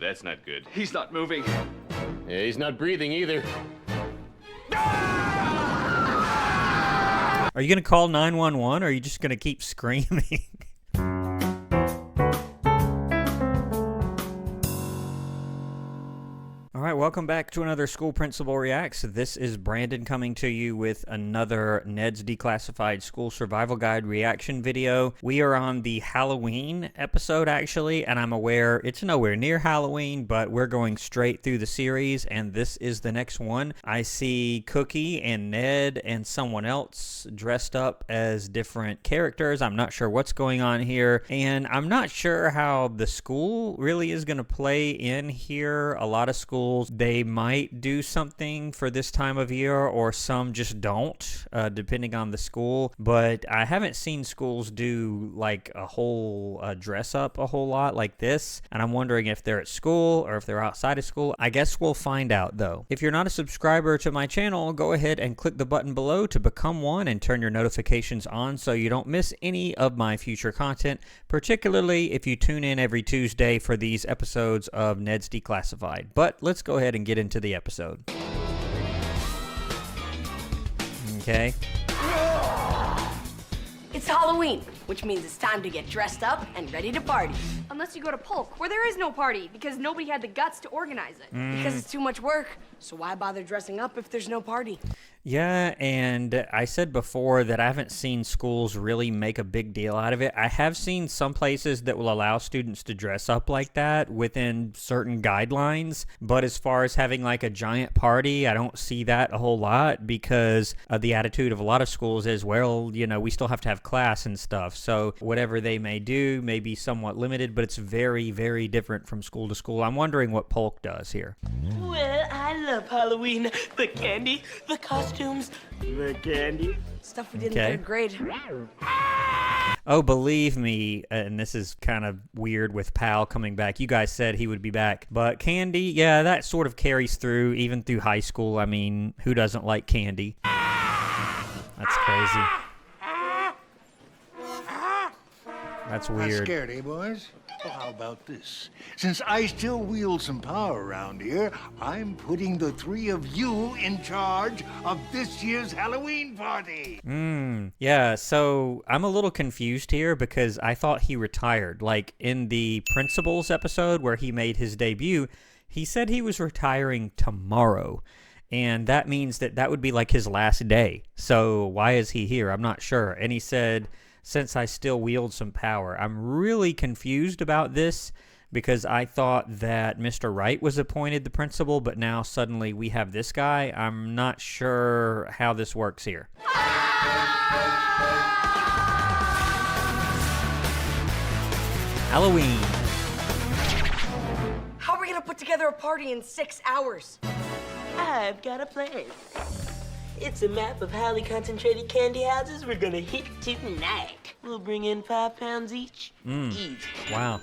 that's not good. He's not moving. Yeah, he's not breathing either. Are you going to call 911 or are you just going to keep screaming? All right, welcome back to another School Principal Reacts. This is Brandon coming to you with another Ned's Declassified School Survival Guide reaction video. We are on the Halloween episode, actually, and I'm aware it's nowhere near Halloween, but we're going straight through the series, and this is the next one. I see Cookie and Ned and someone else dressed up as different characters. I'm not sure what's going on here, and I'm not sure how the school really is going to play in here. A lot of schools, they might do something for this time of year, or some just don't, depending on the school. But I haven't seen schools do like a whole dress up a whole lot like this, and I'm wondering if they're at school or if they're outside of school. I guess we'll find out, though. If you're not a subscriber to my channel, go ahead and click the button below to become one and turn your notifications on so you don't miss any of my future content, particularly if you tune in every Tuesday for these episodes of Ned's Declassified. But let's go ahead and get into the episode. Okay. It's Halloween, which means it's time to get dressed up and ready to party. Unless you go to Polk, where there is no party, because nobody had the guts to organize it. Because it's too much work, so why bother dressing up if there's no party? Yeah, and I said before that I haven't seen schools really make a big deal out of it. I have seen some places that will allow students to dress up like that within certain guidelines, but as far as having like a giant party, I don't see that a whole lot, because the attitude of a lot of schools is, well, you know, we still have to have class and stuff, so whatever they may do may be somewhat limited, but it's very, very different from school to school. I'm wondering what Polk does here. Well, I love Halloween. The candy, the costumes, the candy. Stuff we did in third grade. Oh, believe me, and this is kind of weird with Pal coming back. You guys said he would be back, but candy, yeah, that sort of carries through, even through high school. I mean, who doesn't like candy? That's crazy. That's weird. Not scared, eh, boys? Well, how about this? Since I still wield some power around here, I'm putting the three of you in charge of this year's Halloween party. Yeah, so I'm a little confused here because I thought he retired. Like in the Principals episode where he made his debut, he said he was retiring tomorrow. And that means that that would be like his last day. So why is he here? I'm not sure. And he said, since I still wield some power. I'm really confused about this because I thought that Mr. Wright was appointed the principal, but now suddenly we have this guy. I'm not sure how this works here. Halloween. How are we gonna put together a party in 6 hours? I've got a plan. It's a map of highly concentrated candy houses we're gonna hit tonight. We'll bring in 5 pounds each. Easy. Wow.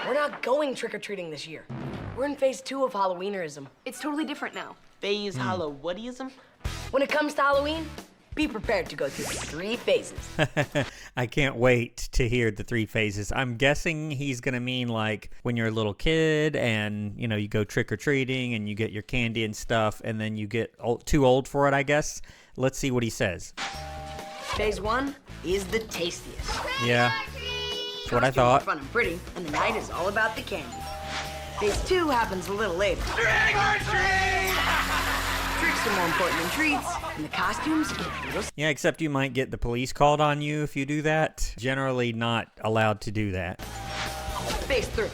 We're not going trick-or-treating this year. We're in phase 2 of Halloweenerism. It's totally different now. Phase Hollow-whatism? When it comes to Halloween, be prepared to go through the 3 phases. I can't wait to hear the 3 phases. I'm guessing he's going to mean like when you're a little kid and, you know, you go trick-or-treating and you get your candy and stuff, and then you get too old for it, I guess. Let's see what he says. Phase 1 is the tastiest. Yeah, that's what I thought. Fun and pretty, and the night is all about the candy. Phase 2 happens a little later. Tricks are more important than treats, and the costumes get a little... Yeah, except you might get the police called on you if you do that. Generally not allowed to do that. Phase 3,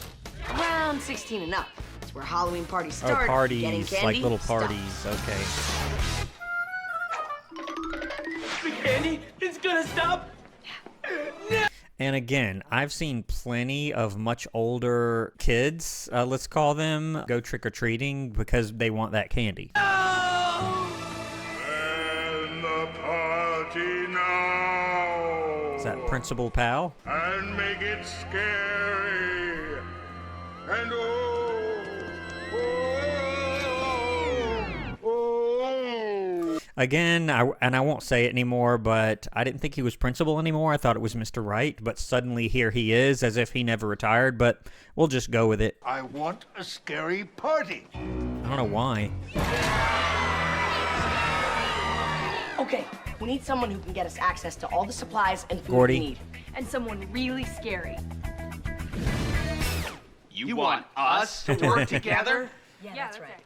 around 16 and up. It's where Halloween parties start. Oh, parties, Getting candy, like little stop. parties, okay. The candy is gonna stop. And again, I've seen plenty of much older kids, let's call them, go trick-or-treating because they want that candy. And the party now. Is that Principal Pal? And make it scary. And oh. Again, I won't say it anymore, but I didn't think he was principal anymore. I thought it was Mr. Wright, but suddenly here he is, as if he never retired, but we'll just go with it. I want a scary party. I don't know why. Okay, we need someone who can get us access to all the supplies and food Gordy. we need. And someone really scary. You want us to work together? Yeah, Yeah, that's right.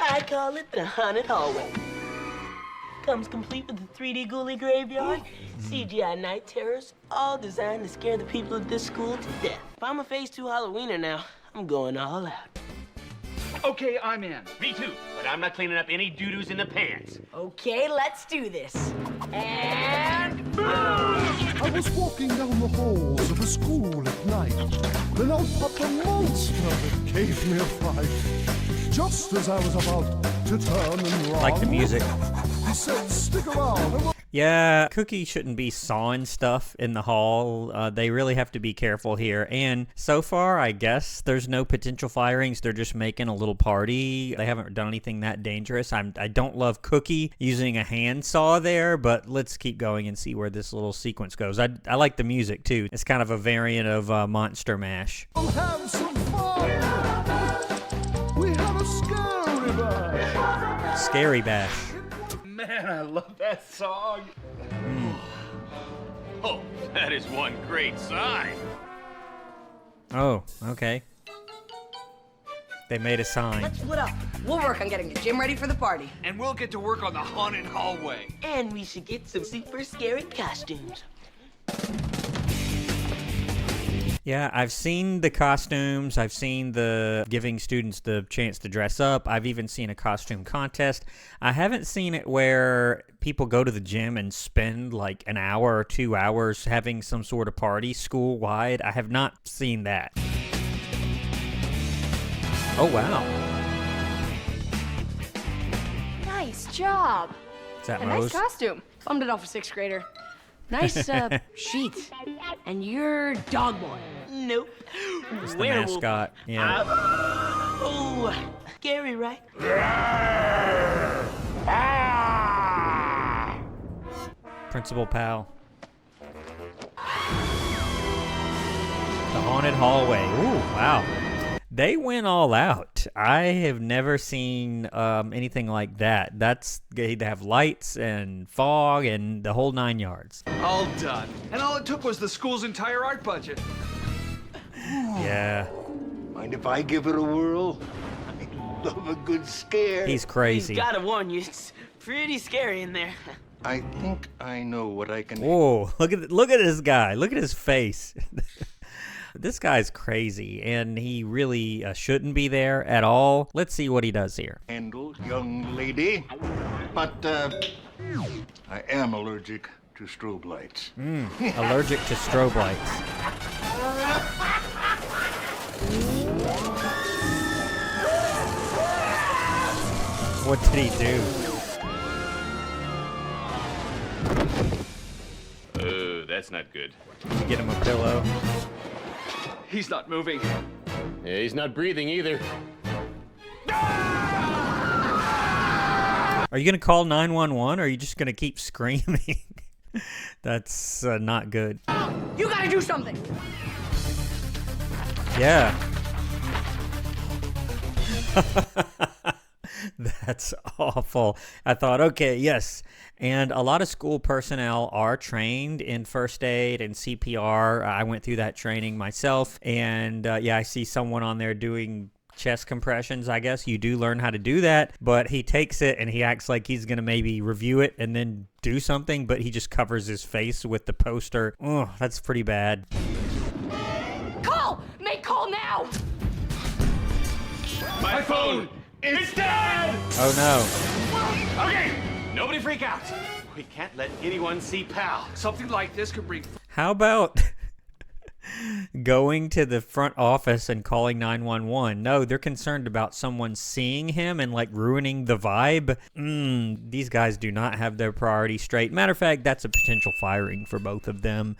I call it the haunted hallway. Comes complete with a 3D ghoulie graveyard, CGI night terrors, all designed to scare the people of this school to death. If I'm a Phase 2 Halloweener now, I'm going all out. Okay, I'm in. Me too, but I'm not cleaning up any doo-doos in the pants. Okay, let's do this. And I was walking down the halls of a school at night. Then out popped a monster that gave me a fright. Just as I was about to turn and run, Like the music. he said, "Stick around." Yeah, Cookie shouldn't be sawing stuff in the hall. They really have to be careful here. And so far, I guess there's no potential firings. They're just making a little party. They haven't done anything that dangerous. I don't love Cookie using a handsaw there, but let's keep going and see where this little sequence goes. I like the music, too. It's kind of a variant of Monster Mash. We'll have some fun. We had a scary bash. Scary Bash. Man, I love that song. Oh, that is one great sign. Oh, okay. They made a sign. let's split up. We'll work on getting the gym ready for the party. And we'll get to work on the haunted hallway. And we should get some super scary costumes. Yeah, I've seen the costumes. I've seen the giving students the chance to dress up. I've even seen a costume contest. I haven't seen it where people go to the gym and spend like an hour or 2 hours having some sort of party school-wide. I have not seen that. Oh, wow. Nice job. Is that A Mose? nice costume. Bummed it off a sixth grader. Nice sheets. And you're dog boy. Nope. It's the Werewolf. mascot. Yeah. Oh, scary, right? Principal Pal. The haunted hallway. Ooh, wow. They went all out. I have never seen anything like that. They have lights and fog and the whole 9 yards. All done. And all it took was the school's entire art budget. Yeah. Mind if I give it a whirl? I love a good scare. He's crazy. Gotta warn you, it's pretty scary in there. I think I know what I can... Whoa, look at this guy. Look at his face. This guy's crazy, and he really shouldn't be there at all. Let's see what he does here. handle, young lady. But, I am allergic to strobe lights. Allergic to strobe lights. What did he do? That's not good. Get him a pillow. He's not moving. Yeah, he's not breathing either. Are you going to call 911 or are you just going to keep screaming? That's not good. You gotta do something. Yeah. That's awful. I thought, okay, yes. And a lot of school personnel are trained in first aid and CPR. I went through that training myself. And yeah, I see someone on there doing chest compressions. I guess you do learn how to do that. But he takes it and he acts like he's going to maybe review it and then do something. But he just covers his face with the poster. Oh, that's pretty bad. Call! Make call now! My phone is dead! Oh, no. Okay, nobody freak out. We can't let anyone see Pal. Something like this could bring... How about going to the front office and calling 911? No, they're concerned about someone seeing him and like ruining the vibe. These guys do not have their priorities straight. Matter of fact, that's a potential firing for both of them.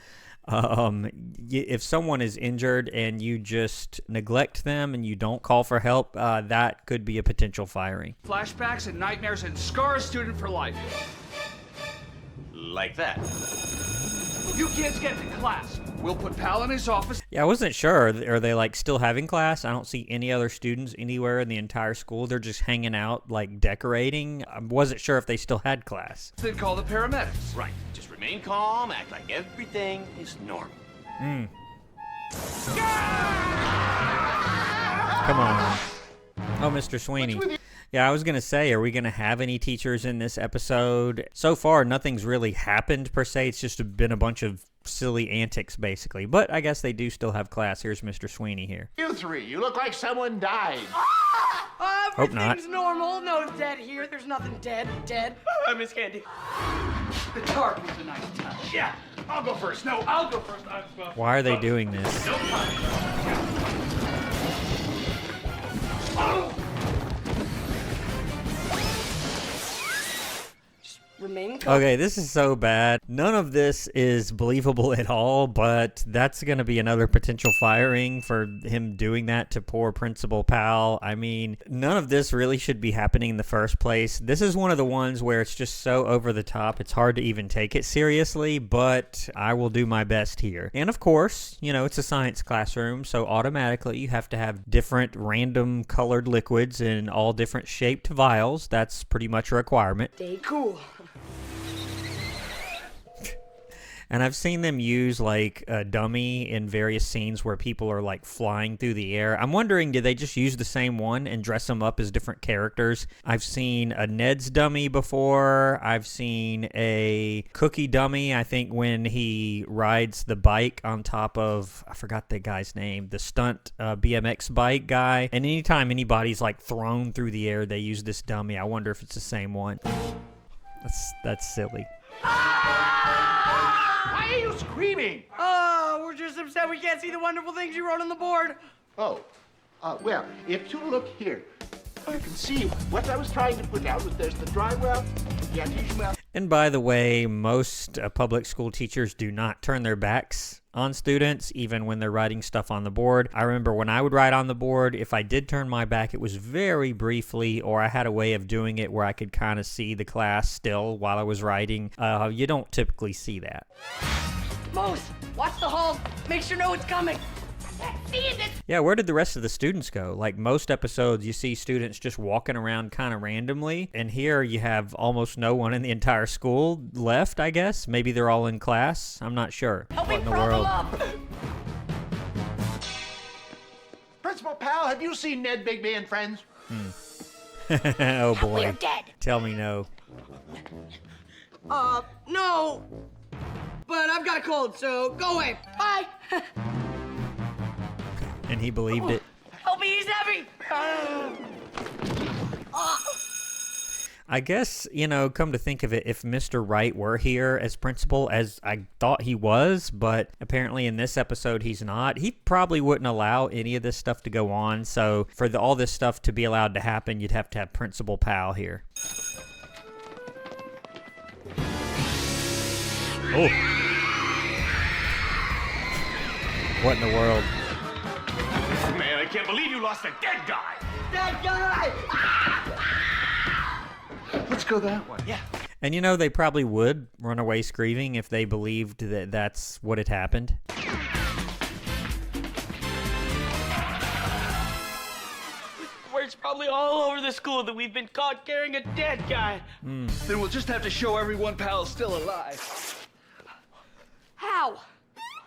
If someone is injured and you just neglect them and you don't call for help, that could be a potential firing. Flashbacks and nightmares and scar a student for life. Like that. You kids get to class. We'll put Pal in his office. Yeah, I wasn't sure. Are they like still having class? I don't see any other students anywhere in the entire school. They're just hanging out, like decorating. I wasn't sure if they still had class. Then call the paramedics. Right. Just remain calm, act like everything is normal. Come on. Oh, Mr. Sweeney. Yeah, I was going to say, are we going to have any teachers in this episode? So far, nothing's really happened per se. It's just been a bunch of silly antics, basically. But I guess they do still have class. Here's Mr. Sweeney here. You three, you look like someone died. Hope not. Everything's normal. No dead here. There's nothing dead. Miss Candy. The tarp was a nice touch. Yeah, I'll go first. No, I'll go first. Why are they doing this? Remain calm. Okay, this is so bad. None of this is believable at all, but that's going to be another potential firing for him doing that to poor Principal Pal. I mean, none of this really should be happening in the first place. This is one of the ones where it's just so over the top, it's hard to even take it seriously, but I will do my best here. And of course, you know, it's a science classroom, so automatically you have to have different random colored liquids in all different shaped vials. That's pretty much a requirement. Stay cool. And I've seen them use like a dummy in various scenes where people are like flying through the air. I'm wondering, did they just use the same one and dress them up as different characters? I've seen a Ned's dummy before. I've seen a Cookie dummy, I think, when he rides the bike on top of, I forgot the guy's name, the stunt BMX bike guy. And anytime anybody's like thrown through the air, they use this dummy. I wonder if it's the same one. That's silly. Why are you screaming? Oh, we're just upset we can't see the wonderful things you wrote on the board. Oh, well, if you look here, you can see what I was trying to put down. There's the dry well, the adhesion well. And by the way, most public school teachers do not turn their backs on students, even when they're writing stuff on the board. I remember when I would write on the board, if I did turn my back, it was very briefly, or I had a way of doing it where I could kind of see the class still while I was writing. You don't typically see that. Mose, watch the hall. Make sure no one's coming. Yeah, where did the rest of the students go? Like most episodes, you see students just walking around kind of randomly, and here you have almost no one in the entire school left, I guess. Maybe they're all in class. I'm not sure. Help What me in the prop world? him up. Principal Pal, have you seen Ned Bigby and Friends? Oh boy. We're dead. Tell me no. No. But I've got a cold, so go away. Bye. And he believed it. Help me, he's heavy. I guess, you know, come to think of it, if Mr. Wright were here as principal, as I thought he was, but apparently in this episode he's not, he probably wouldn't allow any of this stuff to go on. So for all this stuff to be allowed to happen, you'd have to have Principal Pal here. Oh. What in the world? Man, I can't believe you lost a dead guy. That guy. Let's go that way. Yeah. And you know, they probably would run away screaming if they believed that that's what had happened. Word's probably all over the school that we've been caught carrying a dead guy. Then we'll just have to show everyone Pal's still alive. How?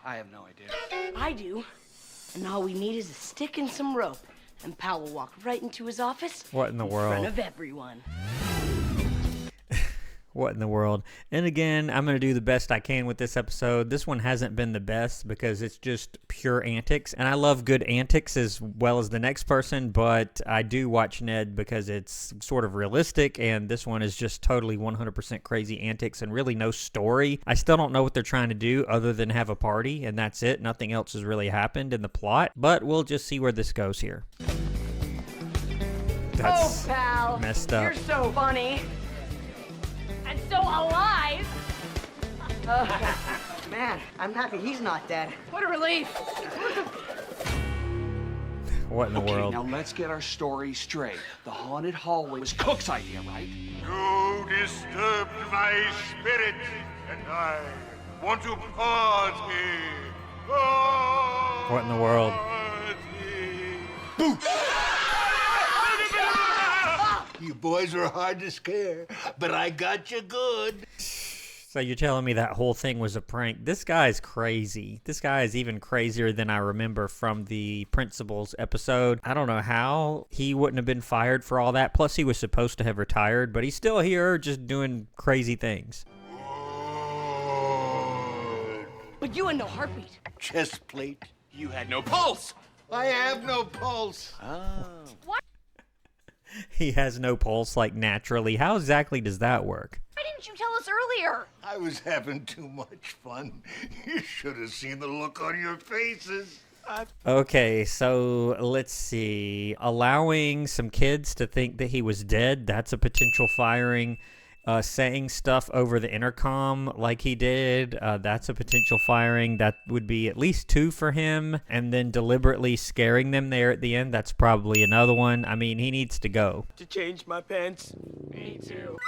I have no idea. I do. And all we need is a stick and some rope. And Pal will walk right into his office. What in the In front world? of everyone. What in the world? And again, I'm going to do the best I can with this episode. This one hasn't been the best because it's just pure antics. And I love good antics as well as the next person, but I do watch Ned because it's sort of realistic, and this one is just totally 100% crazy antics and really no story. I still don't know what they're trying to do other than have a party, and that's it. Nothing else has really happened in the plot, but we'll just see where this goes here. That's Oh, Pal. messed up. You're so funny. And so alive. Man, I'm happy he's not dead. What a relief. What in the Okay, world? now let's get our story straight. The haunted hallway was Cook's idea, right? You disturbed my spirit, and I want to pause here. What in the world? You boys were hard to scare, but I got you good. So you're telling me that whole thing was a prank? This guy's crazy. This guy is even crazier than I remember from the Principals episode. I don't know how he wouldn't have been fired for all that. Plus, he was supposed to have retired, but he's still here just doing crazy things. But you had no heartbeat. Chest plate. You had no pulse. I have no pulse. He has no pulse, like, naturally. How exactly does that work? Why didn't you tell us earlier? I was having too much fun. You should have seen the look on your faces. Okay, so let's see. Allowing some kids to think that he was dead, that's a potential firing. Saying stuff over the intercom like he did, that's a potential firing. That would be at least 2 for him. And then deliberately scaring them there at the end, that's probably another one. I mean, he needs to go. To change my pants. Me too.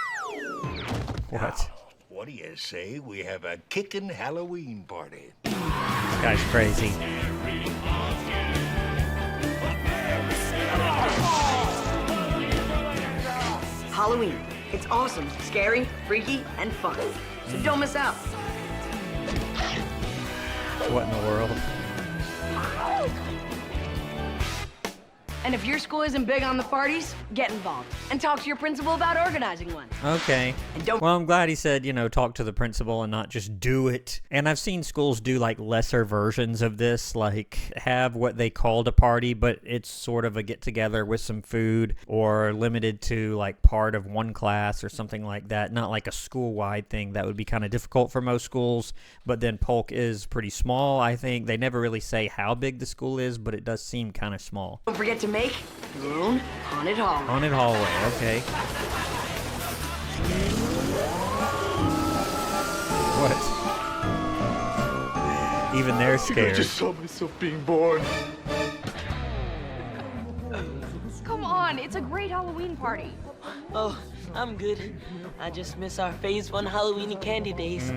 What? What do you say we have a kickin' Halloween party? This guy's crazy. Halloween. It's awesome, scary, freaky, and fun. So don't miss out. What in the world? And if your school isn't big on the parties, get involved and talk to your principal about organizing one. Okay. And don't Well, I'm glad he said, you know, talk to the principal and not just do it. And I've seen schools do like lesser versions of this, like have what they called a party, but it's sort of a get together with some food or limited to like part of one class or something like that. Not like a school-wide thing. That would be kind of difficult for most schools. But then Polk is pretty small, I think. They never really say how big the school is, but it does seem kind of small. Don't forget to make your own haunted hallway. Haunted hallway, okay. What? Even they're scared. saw myself being born. Come on, it's a great Halloween party. Oh, I'm good. I just miss our Phase 1 Halloween candy days.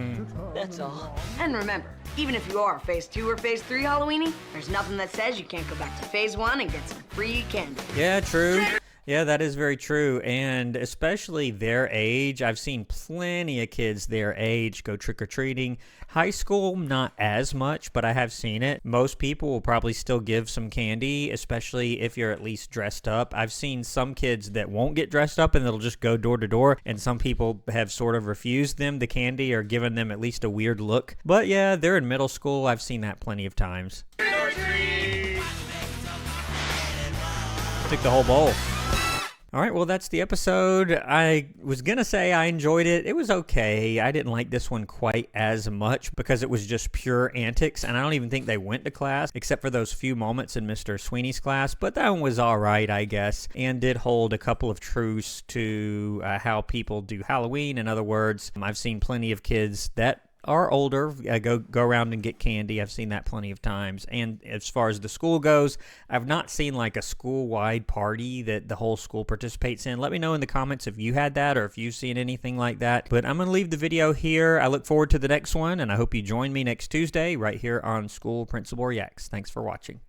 That's all. And remember, even if you are Phase 2 or Phase 3 Halloweeny, there's nothing that says you can't go back to Phase 1 and get some free candy. Yeah, true. Yeah, that is very true. And especially their age. I've seen plenty of kids their age go trick-or-treating. High school, not as much, but I have seen it. Most people will probably still give some candy, especially if you're at least dressed up. I've seen some kids that won't get dressed up and they'll just go door to door, and some people have sort of refused them the candy or given them at least a weird look. But yeah, they're in middle school. I've seen that plenty of times. Took the whole bowl. All right, well, that's the episode. I was going to say I enjoyed it. It was okay. I didn't like this one quite as much because it was just pure antics, and I don't even think they went to class except for those few moments in Mr. Sweeney's class, but that one was all right, I guess, and did hold a couple of truths to how people do Halloween. In other words, I've seen plenty of kids that are older, go around and get candy. I've seen that plenty of times. And as far as the school goes, I've not seen like a school-wide party that the whole school participates in. Let me know in the comments if you had that or if you've seen anything like that. But I'm going to leave the video here. I look forward to the next one, and I hope you join me next Tuesday right here on School Principal Reacts. Thanks for watching.